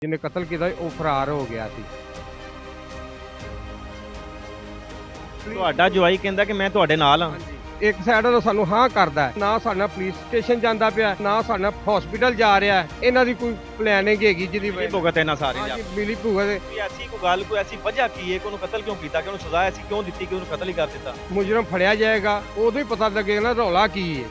ਜਿਹਨੇ ਕਤਲ ਕੀਤਾ ਉਹ ਫਰਾਰ ਹੋ ਗਿਆ ਸੀ। ਤੁਹਾਡਾ ਜਵਾਈ ਕਹਿੰਦਾ ਕਿ ਮੈਂ ਤੁਹਾਡੇ ਨਾਲ ਹਾਂ। ਇੱਕ ਸਾਈਡ ਤੋਂ ਸਾਨੂੰ ਹਾਂ ਕਰਦਾ ਹੈ, ਨਾ ਸਾਡਾ ਪੁਲਿਸ ਸਟੇਸ਼ਨ ਜਾਂਦਾ ਪਿਆ, ਨਾ ਸਾਡਾ ਹਸਪੀਟਲ ਜਾ ਰਿਹਾ ਹੈ। ਇਹਨਾਂ ਦੀ ਕੋਈ ਪਲੈਨਿੰਗ ਹੈਗੀ ਜਿਹਦੀ ਇਹ ਭੁਗਤ ਇਹਨਾਂ ਸਾਰੇ ਜਾ ਹਾਂਜੀ ਮਿਲੀ ਭੁਗਤ। ਕੋਈ ਐਸੀ ਕੋਈ ਗੱਲ ਕੋਈ ਐਸੀ ਵਜ੍ਹਾ ਕੀ ਹੈ ਕਿ ਉਹਨੂੰ ਕਤਲ ਕਿਉਂ ਕੀਤਾ, ਕਿ ਉਹਨੂੰ ਸਜ਼ਾ ਐਸੀ ਕਿਉਂ ਦਿੱਤੀ ਕਿ ਉਹਨੂੰ ਕਤਲ ਹੀ ਕਰ ਦਿੱਤਾ। ਮੁਜਰਮ ਫੜਿਆ ਜਾਏਗਾ ਉਦੋਂ ਹੀ ਪਤਾ ਲੱਗੇਗਾ ਨਾ ਰੌਲਾ ਕੀ ਹੈ।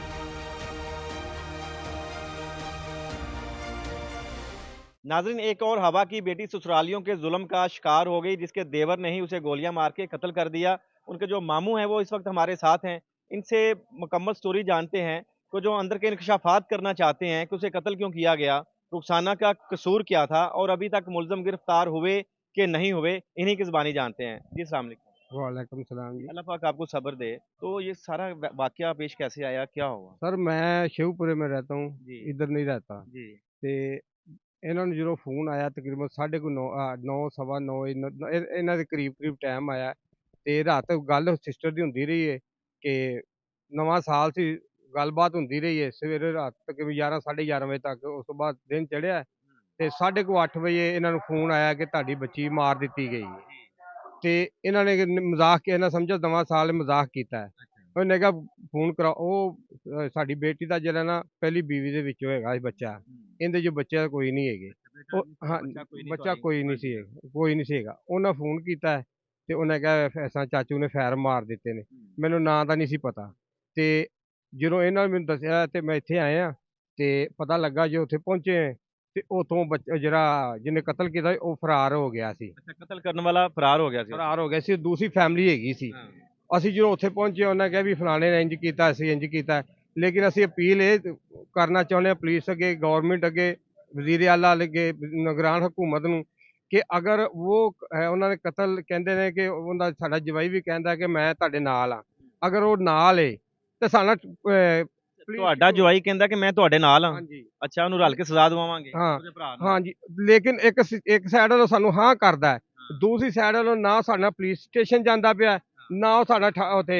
नाज़रीन, एक और हवा की बेटी ससुरालियों के जुल्म का शिकार हो गई, जिसके देवर ने ही उसे गोलियां मार के कत्ल कर दिया। उनके जो मामू हैं वो इस वक्त हमारे साथ हैं। इनसे मुकम्मल स्टोरी जानते हैं, तो जो अंदर के इंकशाफात करना चाहते हैं कि उसे कत्ल क्यों किया गया, रुखसाना का कसूर क्या था और अभी तक मुलजम गिरफ्तार हुए कि नहीं हुए, इन्हीं की ज़बानी जानते हैं। जी अस्सलाम वालेकुम। वालेकुम सलाम जी। अल्लाह पाक आपको सब्र दे। तो ये सारा वाकया पेश कैसे आया, क्या हुआ? सर मैं शिवपुरे में रहता हूँ, जी इधर नहीं रहता। जी ਤੇ ਇਹਨਾਂ ਨੂੰ ਜਦੋਂ ਫੋਨ ਆਇਆ ਤਕਰੀਬਨ 9:30 ਸਵਾ 9 ਇਹਨਾਂ ਦੇ ਕਰੀਬ ਟਾਈਮ ਆਇਆ ਤੇ ਰਾਤ ਗੱਲ ਸਿਸਟਰ ਦੀ ਹੁੰਦੀ ਰਹੀ ਹੈ ਕਿ ਨਵਾਂ ਸਾਲ ਸੀ, ਗੱਲਬਾਤ ਹੁੰਦੀ ਰਹੀ ਹੈ ਸਵੇਰੇ ਰਾਤ ਤੱਕ 11 11:30 ਵਜੇ ਤੱਕ। ਉਸ ਤੋਂ ਬਾਅਦ ਦਿਨ ਚੜ੍ਹਿਆ ਤੇ 8:30 ਵਜੇ ਇਹਨਾਂ ਨੂੰ ਫੋਨ ਆਇਆ ਕਿ ਤੁਹਾਡੀ ਬੱਚੀ ਮਾਰ ਦਿੱਤੀ ਗਈ ਹੈ। ਤੇ ਇਹਨਾਂ ਨੇ ਮਜ਼ਾਕ ਇਹਨਾਂ ਸਮਝਿਆ ਨਵਾਂ ਸਾਲ ਮਜ਼ਾਕ ਕੀਤਾ ਹੈ। ਉਹਨੇ ਕਿਹਾ ਫੋਨ ਕਰਾ ਉਹ ਸਾਡੀ ਬੇਟੀ ਦਾ ਜਿਹੜਾ ਨਾ ਪਹਿਲੀ ਬੀਵੀ ਦੇ ਵਿੱਚੋਂ ਹੈਗਾ ਸੀ ਬੱਚਾ, ਇਹਦੇ ਜੋ ਬੱਚਾ ਕੋਈ ਨਹੀਂ ਹੈਗੇ। ਉਹ ਹਾਂ ਬੱਚਾ ਕੋਈ ਨਹੀਂ ਸੀ ਹੈਗਾ। ਉਹਨਾਂ ਫੋਨ ਕੀਤਾ ਤੇ ਉਹਨੇ ਕਿਹਾ ਐਸਾ ਚਾਚੂ ਨੇ ਫੈਰ ਮਾਰ ਦਿੱਤੇ ਨੇ। ਮੈਨੂੰ ਨਾਂ ਦਾ ਨਹੀਂ ਸੀ ਪਤਾ ਤੇ ਜਦੋਂ ਇਹਨਾਂ ਨੇ ਮੈਨੂੰ ਦੱਸਿਆ ਤੇ ਮੈਂ ਇੱਥੇ ਆਇਆ ਤੇ ਪਤਾ ਲੱਗਾ ਜੇ ਉੱਥੇ ਪਹੁੰਚੇ ਤੇ ਉਥੋਂ ਬੱਚਾ ਜਿਹੜਾ ਜਿਹਨੇ ਕਤਲ ਕੀਤਾ ਉਹ ਫਰਾਰ ਹੋ ਗਿਆ ਸੀ। अच्छा, कत्ल करने वाला फरार हो गया सी। ਫਰਾਰ ਹੋ ਗਿਆ ਸੀ, ਦੂਸਰੀ ਫੈਮਿਲੀ ਹੈਗੀ ਸੀ। हाँ। ਅਸੀਂ ਜਦੋਂ ਉੱਥੇ ਪਹੁੰਚੇ ਉਹਨਾਂ ਕਿਹਾ ਵੀ ਫਲਾਣੇ ਨੇ ਇੰਜ ਕੀਤਾ, ਅਸੀਂ ਇੰਜ ਕੀਤਾ। ਲੇਕਿਨ ਅਸੀਂ ਅਪੀਲ ਇਹ ਕਰਨਾ ਚਾਹੁੰਦੇ ਹਾਂ ਪੁਲਿਸ ਅੱਗੇ, ਗੌਰਮੈਂਟ ਅੱਗੇ, ਵਜ਼ੀਰ ਆਲਾ ਅੱਗੇ, ਨਿਗਰਾਨ ਹਕੂਮਤ ਨੂੰ ਕਿ ਅਗਰ ਉਹ ਉਹਨਾਂ ਨੇ ਕਤਲ ਕਹਿੰਦੇ ਨੇ ਕਿ ਉਹਦਾ ਸਾਡਾ ਜਵਾਈ ਵੀ ਕਹਿੰਦਾ ਕਿ ਮੈਂ ਤੁਹਾਡੇ ਨਾਲ ਆ, ਅਗਰ ਉਹ ਨਾਲ ਏ ਤੇ ਸਾਡਾ ਤੁਹਾਡਾ ਜਵਾਈ ਕਹਿੰਦਾ ਕਿ ਮੈਂ ਤੁਹਾਡੇ ਨਾਲ ਹਾਂ। ਹਾਂਜੀ ਅੱਛਾ, ਉਹਨੂੰ ਰਲ ਕੇ ਸਜ਼ਾ ਦਵਾਵਾਂਗੇ ਹਾਂ ਉਹਦੇ ਭਰਾ ਨੂੰ। ਹਾਂਜੀ। ਲੇਕਿਨ ਇੱਕ ਸਾਈਡ ਤੋਂ ਸਾਨੂੰ ਹਾਂ ਕਰਦਾ ਹੈ, ਦੂਸਰੀ ਸਾਈਡ ਵੱਲੋਂ ਨਾ ਸਾਡਾ ਪੁਲਿਸ ਸਟੇਸ਼ਨ ਜਾਂਦਾ ਪਿਆ, ਨਾ ਉਹ ਸਾਡਾ ਉੱਥੇ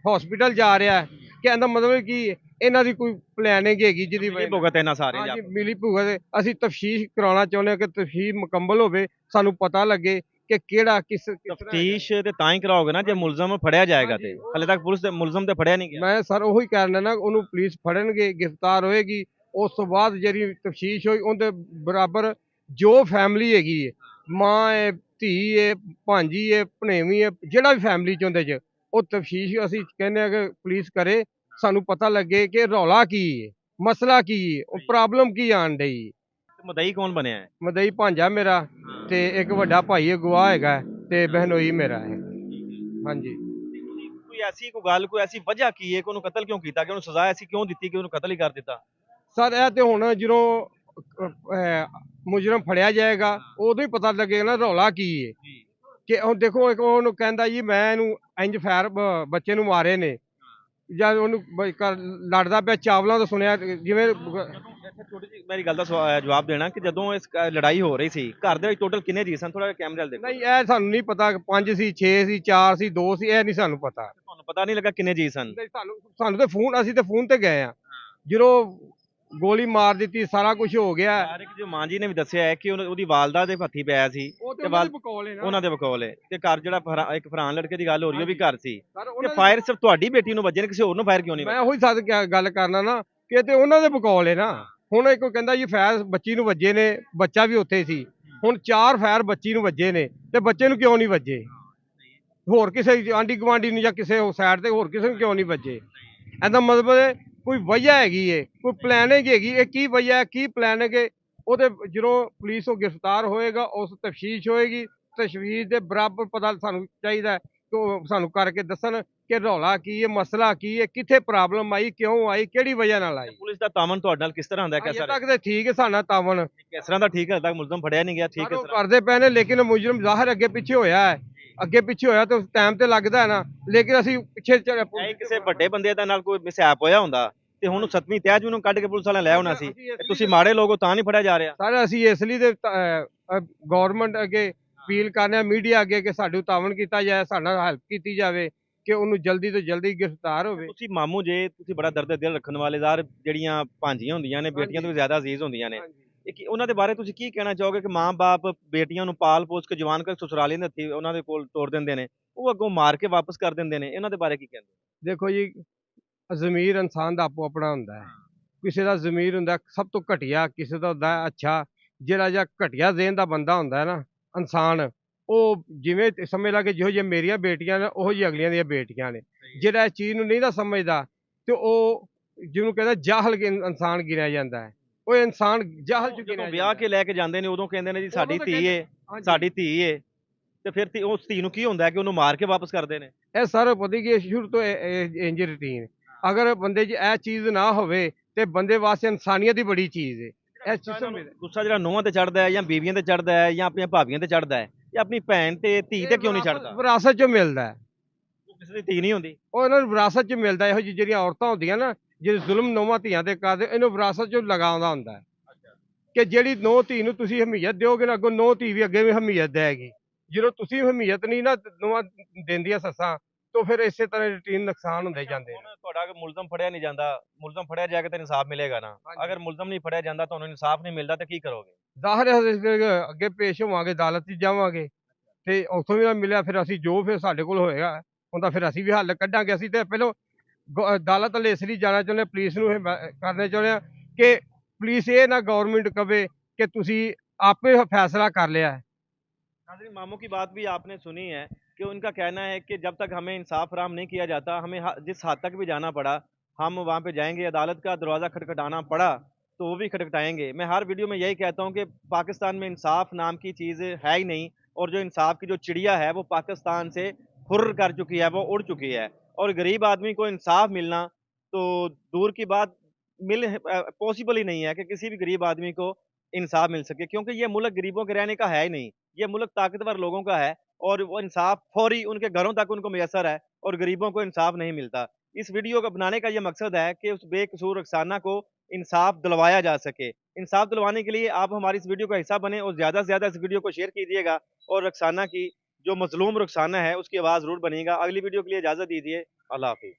ਹਸਪੀਟਲ ਜਾ ਰਿਹਾ। ਕਹਿਣ ਦਾ ਮਤਲਬ ਕੀ ਇਹਨਾਂ ਦੀ ਕੋਈ ਪਲੈਨਿੰਗ ਹੈਗੀ ਜਿਹਦੀ ਇਹ ਭੁਗਤ ਇਹਨਾਂ ਸਾਰੇ ਜਾ ਹਾਂਜੀ ਮਿਲੀ ਭੁਗਤ। ਅਸੀਂ ਤਫਤੀਸ਼ ਕਰਾਉਣਾ ਚਾਹੁੰਦੇ ਹਾਂ ਕਿ ਤਫਤੀਸ਼ ਮੁਕੰਮਲ ਹੋਵੇ, ਸਾਨੂੰ ਪਤਾ ਲੱਗੇ ਕਿ ਕਿਹੜਾ ਕਿਸ ਤਫਤੀਸ਼ ਤੇ ਤਾਂ ਹੀ ਕਰਾਓਗੇ ਨਾ ਜੇ ਮੁਲਜ਼ਮ ਫੜਿਆ ਜਾਏਗਾ। ਤੇ ਹਲੇ ਤੱਕ ਪੁਲਿਸ ਦੇ ਮੁਲਜ਼ਮ ਤੇ ਫੜਿਆ ਨਹੀਂ ਗਿਆ। ਮੈਂ ਸਰ ਉਹੀ ਕਹਿਣਾ ਨਾ, ਉਹਨੂੰ ਪੁਲਿਸ ਫੜਨਗੇ, ਗ੍ਰਿਫਤਾਰ ਹੋਏਗੀ, ਉਸ ਤੋਂ ਬਾਅਦ ਜਿਹੜੀ ਤਫਤੀਸ਼ ਹੋਈ ਉਹਦੇ ਬਰਾਬਰ ਜੋ ਫੈਮਿਲੀ ਹੈਗੀ ਹੈ, ਮਾਂ ਹੈ, ਧੀ ਹੈ, ਭਾਂਜੀ ਹੈ, ਭਣੇਵੀਂ ਹੈ, ਜਿਹੜਾ ਵੀ ਫੈਮਿਲੀ ਚ ਉਹਦੇ ਚ, ਉਹ ਤਫਤੀਸ਼ ਅਸੀਂ ਕਹਿੰਦੇ ਆ ਕਿ ਪੁਲਿਸ ਕਰੇ, ਸਾਨੂੰ ਪਤਾ ਲੱਗੇ ਕਿ ਰੌਲਾ ਕੀ ਹੈ, ਮਸਲਾ ਕੀ ਹੈ, ਉਹ ਪ੍ਰੋਬਲਮ ਕੀ ਆਣ ਡਈ। ਮਦਈ ਕੌਣ ਬਣਿਆ ਹੈ? ਮਦਈ ਭਾਂਜਾ ਮੇਰਾ ਤੇ ਇੱਕ ਵੱਡਾ ਭਾਈ ਗਵਾਹ ਹੈਗਾ ਤੇ ਬਹਿਨੋਈ ਮੇਰਾ ਹੈ। ਹਾਂਜੀ। ਕੋਈ ਐਸੀ ਕੋਈ ਗੱਲ ਕੋਈ ਐਸੀ ਵਜ੍ਹਾ ਕੀ ਹੈ ਕਿ ਉਹਨੂੰ ਕਤਲ ਕਿਉਂ ਕੀਤਾ, ਕਿ ਉਹਨੂੰ ਸਜ਼ਾ ਐਸੀ ਕਿਉਂ ਦਿੱਤੀ ਕਿ ਉਹਨੂੰ ਕਤਲ ਹੀ ਕਰ ਦਿੱਤਾ। ਸਰ ਇਹ ਤੇ ਹੁਣ ਜਦੋਂ ਮੁਜਰਮ ਫੜਿਆ ਜਾਏਗਾ ਉਦੋਂ ਹੀ ਪਤਾ ਲੱਗੇਗਾ ਨਾ ਰੌਲਾ ਕੀ ਹੈ। ਕਿ ਹੁਣ ਦੇਖੋ ਇੱਕ ਉਹਨੂੰ ਕਹਿੰਦਾ ਜੀ ਮੈਂ ਇਹਨੂੰ ਇੰਜ ਫੈਰ ਬੱਚੇ ਨੂੰ ਮਾਰੇ ਨੇ, ਜਦ ਉਹਨੂੰ ਲੜਦਾ ਪਿਆ ਚਾਵਲਾਂ ਤੋਂ ਸੁਣਿਆ ਜਿਵੇਂ ਛੋਟੀ ਜਿਹੀ ਮੇਰੀ ਗੱਲ ਦਾ ਜਵਾਬ ਦੇਣਾ ਕਿ ਜਦੋਂ ਇਸ ਲੜਾਈ ਹੋ ਰਹੀ ਸੀ ਘਰ ਦੇ ਵਿੱਚ ਟੋਟਲ ਕਿੰਨੇ ਜੀ ਸਨ? ਥੋੜਾ ਕੈਮਰੇ ਵੱਲ ਦੇਖੋ। ਨਹੀਂ ਇਹ ਸਾਨੂੰ ਨਹੀਂ ਪਤਾ, 5 ਸੀ, 6 ਸੀ, 4 ਸੀ, 2 ਸੀ, ਇਹ ਨਹੀਂ ਸਾਨੂੰ ਪਤਾ। ਤੁਹਾਨੂੰ ਪਤਾ ਨਹੀਂ ਲੱਗਾ ਕਿੰਨੇ ਜੀ ਸਨ? ਸਾਨੂੰ ਤੇ ਫੋਨ, ਅਸੀਂ ਤੇ ਫੋਨ ਤੇ ਗਏ ਆ ਜਦੋਂ ਗੋਲੀ ਮਾਰ ਦਿੱਤੀ, ਸਾਰਾ ਕੁਝ ਹੋ ਗਿਆ। ਯਾਰ ਇੱਕ ਜੋ ਮਾਂ ਜੀ ਨੇ ਵੀ ਦੱਸਿਆ ਹੈ ਕਿ ਉਹਦੀ ਵਾਲਦਾ ਦੇ ਹੱਥੀ ਪਿਆ ਸੀ ਤੇ ਉਹਨਾਂ ਦੇ ਬਕੌਲ ਹੈ ਤੇ ਘਰ ਜਿਹੜਾ ਇੱਕ ਫਰਾਨ ਲੜਕੇ ਦੀ ਗੱਲ ਹੋ ਰਹੀ ਉਹ ਵੀ ਘਰ ਸੀ ਤੇ ਫਾਇਰ ਸਿਰਫ ਤੁਹਾਡੀ ਬੇਟੀ ਨੂੰ ਵੱਜੇ ਨੇ, ਕਿਸੇ ਹੋਰ ਨੂੰ ਫਾਇਰ ਕਿਉਂ ਨਹੀਂ? ਮੈਂ ਉਹੀ ਸੱਚ ਗੱਲ ਕਰਨਾ ਨਾ ਕਿ ਤੇ ਉਹਨਾਂ ਦੇ ਬਕੌਲ ਹੈ ਨਾ। ਹੁਣ ਇੱਕ ਕਹਿੰਦਾ ਜੀ ਫਾਇਰ ਬੱਚੀ ਨੂੰ ਵੱਜੇ ਨੇ, ਬੱਚਾ ਵੀ ਉੱਥੇ ਸੀ। ਹੁਣ 4 ਫਾਇਰ ਬੱਚੀ ਨੂੰ ਵੱਜੇ ਨੇ ਤੇ ਬੱਚੇ ਨੂੰ ਕਿਉਂ ਨਹੀਂ ਵੱਜੇ? ਹੋਰ ਕਿਸੇ ਆਂਢੀ ਗੁਆਂਢੀ ਨੂੰ ਜਾਂ ਕਿਸੇ ਸਾਈਡ ਤੇ ਹੋਰ ਕਿਸੇ ਨੂੰ ਕਿਉਂ ਨਹੀਂ ਵੱਜੇ? ਇਹਦਾ ਮਤਲਬ ਕੋਈ ਵਜ੍ਹਾ ਹੈਗੀ ਏ, ਕੋਈ ਪਲੈਨਿੰਗ ਹੈਗੀ। ਇਹ ਕੀ ਵਜ੍ਹਾ ਹੈ, ਕੀ ਪਲੈਨਿੰਗ ਹੈ? ਉਹਦੇ ਜਦੋਂ ਪੁਲਿਸ ਉਹ ਗ੍ਰਿਫਤਾਰ ਹੋਏਗਾ ਉਸ ਤਫਤੀਸ਼ ਹੋਏਗੀ, ਤਫਤੀਸ਼ ਦੇ ਬਰਾਬਰ ਪਤਾ ਸਾਨੂੰ ਚਾਹੀਦਾ ਕਿ ਉਹ ਸਾਨੂੰ ਕਰਕੇ ਦੱਸਣ ਕਿ ਰੌਲਾ ਕੀ ਹੈ, ਮਸਲਾ ਕੀ ਹੈ, ਕਿੱਥੇ ਪ੍ਰੋਬਲਮ ਆਈ, ਕਿਉਂ ਆਈ, ਕਿਹੜੀ ਵਜ੍ਹਾ ਨਾਲ ਆਈ। ਪੁਲਿਸ ਦਾ ਤਾਮਨ ਤੁਹਾਡੇ ਨਾਲ ਕਿਸ ਤਰ੍ਹਾਂ ਹੁੰਦਾ ਹੈ? ਅਜੇ ਤੱਕ ਤੇ ਠੀਕ ਹੈ ਸਾਡਾ ਤਾਵਨ, ਕਿਸ ਤਰ੍ਹਾਂ ਦਾ ਠੀਕ ਹੈ? ਹਜੇ ਤੱਕ ਮੁਲਜ਼ਮ ਫੜਿਆ ਨਹੀਂ ਗਿਆ। ਠੀਕ ਹੈ ਉਹ ਕਰਦੇ ਪਏ ਨੇ ਲੇਕਿਨ ਮੁਜਰਮ ਜ਼ਾਹਰ ਅੱਗੇ ਪਿੱਛੇ ਹੋਇਆ ਹੈ। ਅੱਗੇ ਪਿੱਛੇ ਹੋਇਆ ਤਾਂ ਟਾਈਮ ਤੇ ਲੱਗਦਾ ਹੈ ਨਾ, ਲੇਕਿਨ ਅਸੀਂ ਪਿੱਛੇ ਕਿਸੇ ਵੱਡੇ ਬੰਦੇ ਦਾ ਨਾਲ ਕੋਈ ਮਿਸਹੈਪ ਹੋਇਆ ਹੁੰਦਾ ਤੇ ਹੁਣ 7ਵੀਂ ਤਹਿ ਨੂੰ ਕੱਢ ਕੇ ਪੁਲਿਸ ਵਾਲਿਆਂ ਲੈ ਆਉਣਾ ਸੀ। ਤੁਸੀਂ ਮਾੜੇ ਲੋਕ ਹੋ ਤਾਂ ਨਹੀਂ ਫੜਿਆ ਜਾ ਰਿਹਾ। ਸਾਰੇ ਅਸੀਂ ਇਸ ਲਈ ਤੇ ਗੌਰਮੈਂਟ ਅੱਗੇ ਅਪੀਲ ਕਰਨੇ ਆ, ਮੀਡੀਆ ਅੱਗੇ, ਕਿ ਸਾਡੀ ਤਾਵਨ ਕੀਤਾ ਜਾਏ, ਸਾਡਾ ਹੈਲਪ ਕੀਤੀ ਜਾਵੇ ਕਿ ਉਹਨੂੰ ਜਲਦੀ ਤੋਂ ਜਲਦੀ ਗ੍ਰਿਫਤਾਰ ਹੋਵੇ। ਤੁਸੀਂ ਮਾਮੂ ਜੇ ਤੁਸੀਂ ਬੜਾ ਦਰਦ ਦਿਲ ਰੱਖਣ ਵਾਲੇ ਜ਼ਾਰ ਜਿਹੜੀਆਂ ਭਾਂਜੀਆਂ ਹੁੰਦੀਆਂ ਨੇ ਬੇਟੀਆਂ ਤੋਂ ਵੀ ਜ਼ਿਆਦਾ ਅਜ਼ੀਜ਼ ਹੁੰਦੀਆਂ ਨੇ, ਉਹਨਾਂ ਦੇ ਬਾਰੇ ਤੁਸੀਂ ਕੀ ਕਹਿਣਾ ਚਾਹੋਗੇ ਕਿ ਮਾਂ-ਬਾਪ ਬੇਟੀਆਂ ਨੂੰ ਪਾਲ-ਪੋਸ ਕੇ ਜਵਾਨ ਕਰਕੇ ਸਸੁਰਾਲੀਆਂ ਦੇ ਹੱਥੀਂ ਉਹਨਾਂ ਦੇ ਕੋਲ ਤੋਰ ਦਿੰਦੇ ਨੇ, ਉਹ ਅੱਗੋਂ ਮਾਰ ਕੇ ਵਾਪਸ ਕਰ ਦਿੰਦੇ ਨੇ, ਇਹਨਾਂ ਦੇ ਬਾਰੇ ਕੀ ਕਹਿੰਦੇ? ਦੇਖੋ ਜੀ, ਜ਼ਮੀਰ ਇਨਸਾਨ ਦਾ ਆਪੋ ਆਪਣਾ ਹੁੰਦਾ ਹੈ। ਕਿਸੇ ਦਾ ਜ਼ਮੀਰ ਹੁੰਦਾ ਸਭ ਤੋਂ ਘਟੀਆ, ਕਿਸੇ ਦਾ ਹੁੰਦਾ ਅੱਛਾ। ਜਿਹੜਾ ਜਿਹਾ ਘਟੀਆ ਜ਼ੇਨ ਦਾ ਬੰਦਾ ਹੁੰਦਾ ਹੈ ਨਾ ਇਨਸਾਨ, ਉਹ ਜਿਵੇਂ ਸਮਝ ਲਾ ਕਿ ਜਿਹੋ ਜਿਹੀਆਂ ਮੇਰੀਆਂ ਬੇਟੀਆਂ ਨੇ ਉਹੋ ਜਿਹੀ ਅਗਲੀਆਂ ਦੀਆਂ ਬੇਟੀਆਂ ਨੇ। ਜਿਹੜਾ ਇਸ ਚੀਜ਼ ਨੂੰ ਨਹੀਂ ਨਾ ਸਮਝਦਾ ਤੇ ਉਹ ਜਿਹਨੂੰ ਕਹਿੰਦਾ ਜਾਹਲ ਇਨਸਾਨ ਗਿਣਿਆ ਜਾਂਦਾ ਹੈ। ਉਹ ਇਨਸਾਨ ਜਾਹਲ ਚ ਜਦੋਂ ਗਿਣਿਆ ਵਿਆਹ ਜਾਂਦਾ ਕੇ ਲੈ ਕੇ ਜਾਂਦੇ ਨੇ ਉਦੋਂ ਕਹਿੰਦੇ ਨੇ ਜੀ ਉਦੋਂ ਸਾਡੀ ਤਾਂ ਧੀ ਕਹਿੰਦੇ ਏ, ਹਾਂਜੀ। ਸਾਡੀ ਧੀ ਏ, ਤੇ ਫਿਰ ਉਸ ਧੀ ਨੂੰ ਕੀ ਹੁੰਦਾ ਹੈ ਕਿ ਉਹਨੂੰ ਮਾਰ ਕੇ ਵਾਪਸ ਕਰਦੇ ਨੇ? ਇਹ ਸਾਰੇ ਪਤਾ ਕੀ ਹੈ, ਸ਼ੁਰੂ ਤੋਂ ਇੰਜ ਰੂਟੀਨ। ਅਗਰ ਬੰਦੇ 'ਚ ਇਹ ਚੀਜ਼ ਨਾ ਹੋਵੇ ਤੇ ਬੰਦੇ ਵਾਸਤੇ ਇਨਸਾਨੀਅਤ ਹੀ ਬੜੀ ਚੀਜ਼ ਹੈ। ਇਹ ਸਿਸਟਮ ਗੁੱਸਾ ਜਿਹੜਾ ਨੂੰਹਾਂ ਤੇ ਚੜਦਾ ਹੈ ਜਾਂ ਬੀਵੀਆਂ ਤੇ ਚੜਦਾ ਹੈ ਜਾਂ ਆਪਣੀਆਂ ਭਾਬੀਆਂ ਤੇ ਚੜਦਾ ਹੈ, ਇਹ ਆਪਣੀ ਭੈਣ ਤੇ ਧੀ ਤੇ ਕਿਉਂ ਨਹੀਂ ਚੜਦਾ? ਵਿਰਾਸਤ 'ਚੋਂ ਮਿਲਦਾ ਹੈ। ਕਿਸੇ ਦੀ ਧੀ ਨਹੀਂ ਹੁੰਦੀ। ਉਹ ਇਹਨਾਂ ਨੂੰ ਵਿਰਾਸਤ 'ਚ ਮਿਲਦਾ। ਇਹੋ ਜਿਹੀ ਜਿਹੜੀਆਂ ਔਰਤਾਂ ਹੁੰਦੀਆਂ ਨਾ, ਜਿਹੜੇ ਜ਼ੁਲਮ ਨੌਵਾਂ ਧੀਆਂ ਤੇ ਕਰਦੇ, ਇਹਨੂੰ ਵਿਰਾਸਤ 'ਚੋਂ ਲਗਾਉਂਦਾ ਹੁੰਦਾ ਹੈ ਕਿ ਜਿਹੜੀ ਨੌ ਧੀ ਨੂੰ ਤੁਸੀਂ ਹਮੀਅਤ ਦਿਓਗੇ ਨਾ, ਅੱਗੋਂ ਨੌ ਧੀ ਵੀ ਅੱਗੇ ਵੀ ਹਮੀਅਤ ਦੇਗੀ। ਜਦੋਂ ਤੁਸੀਂ ਹਮੀਅਤ ਨਹੀਂ ਨਾ ਨੌਵਾਂ ਦਿੰਦੀਆਂ ਸੱਸਾਂ, ਤਾਂ ਫਿਰ ਇਸੇ ਤਰ੍ਹਾਂ ਰੂਟੀਨ ਨੁਕਸਾਨ ਹੁੰਦੇ ਜਾਂਦੇ ਨੇ। ਹੁਣ ਤੁਹਾਡਾ ਅਗਰ ਮੁਲਜ਼ਮ ਫੜਿਆ ਨਹੀਂ ਜਾਂਦਾ, ਮੁਲਜ਼ਮ ਫੜਿਆ ਜਾਏਗਾ ਤਾਂ ਇਨਸਾਫ ਮਿਲੇਗਾ ਨਾ। ਅਗਰ ਮੁਲਜ਼ਮ ਨਹੀਂ ਫੜਿਆ ਜਾਂਦਾ, ਤੁਹਾਨੂੰ ਇਨਸਾਫ ਨਹੀਂ ਮਿਲਦਾ ਤਾਂ ਕੀ ਕਰੋਗੇ? ਜ਼ਾਹਰ ਹੈ ਅੱਗੇ ਪੇਸ਼ ਹੋਵਾਂਗੇ, ਅਦਾਲਤ 'ਚ ਜਾਵਾਂਗੇ ਤੇ ਉੱਥੋਂ ਵੀ ਨਾ ਮਿਲਿਆ, ਫਿਰ ਅਸੀਂ ਜੋ ਫਿਰ ਸਾਡੇ ਕੋਲ ਹੋਏਗਾ ਉਹਦਾ ਫਿਰ ਅਸੀਂ ਵੀ ਹੱਲ ਕੱਢਾਂਗੇ। ਅਸੀਂ ਤੇ ਪਹਿਲਾਂ ਅਦਾਲਤ ਵੱਲ ਇਸ ਲਈ ਜਾਣਾ ਚਾਹੁੰਦੇ ਹਾਂ, ਪੁਲਿਸ ਨੂੰ ਇਹ ਕਰਨੇ ਚਾਹੁੰਦੇ ਹਾਂ ਕਿ ਪੁਲਿਸ ਇਹ ਨਾ ਗਵਰਨਮੈਂਟ ਕਵੇ कि तुसी आपे फैसला कर लिया है। नाज़रीन, मामू की बात भी आपने सुनी है कि उनका कहना है कि जब तक हमें इंसाफ फराहम नहीं किया जाता, हमें जिस हद तक भी जाना पड़ा हम वहाँ पे जाएंगे। अदालत का दरवाज़ा खटखटाना पड़ा तो वो भी खटखटाएंगे। मैं हर वीडियो में यही कहता हूँ कि पाकिस्तान में इंसाफ नाम की चीज़ है ही नहीं, और जो इंसाफ की जो चिड़िया है वो पाकिस्तान से खुर कर चुकी है, वो उड़ चुकी है। और गरीब आदमी को इंसाफ मिलना तो दूर की बात, पॉसिबल ही नहीं है कि किसी भी गरीब आदमी को इंसाफ मिल सके, क्योंकि ये मुल्क गरीबों के रहने का है ही नहीं। ये मुल्क ताकतवर लोगों का है और वो इंसाफ फौरी उनके घरों तक उनको मैसर है और गरीबों को इंसाफ नहीं मिलता। इस वीडियो को बनाने का ये मकसद है कि उस बेकसूर रक्साना को इंसाफ दिलवाया जा सके। इंसाफ दिलवाने के लिए आप हमारी इस वीडियो का हिस्सा बने और ज़्यादा से ज़्यादा इस वीडियो को शेयर कीजिएगा और रक्साना की, जो मज़लूम रक्साना है, उसकी आवाज़ ज़रूर बनिएगा। अगली वीडियो के लिए इजाज़त दीजिए। अल्लाह हाफ़िज़।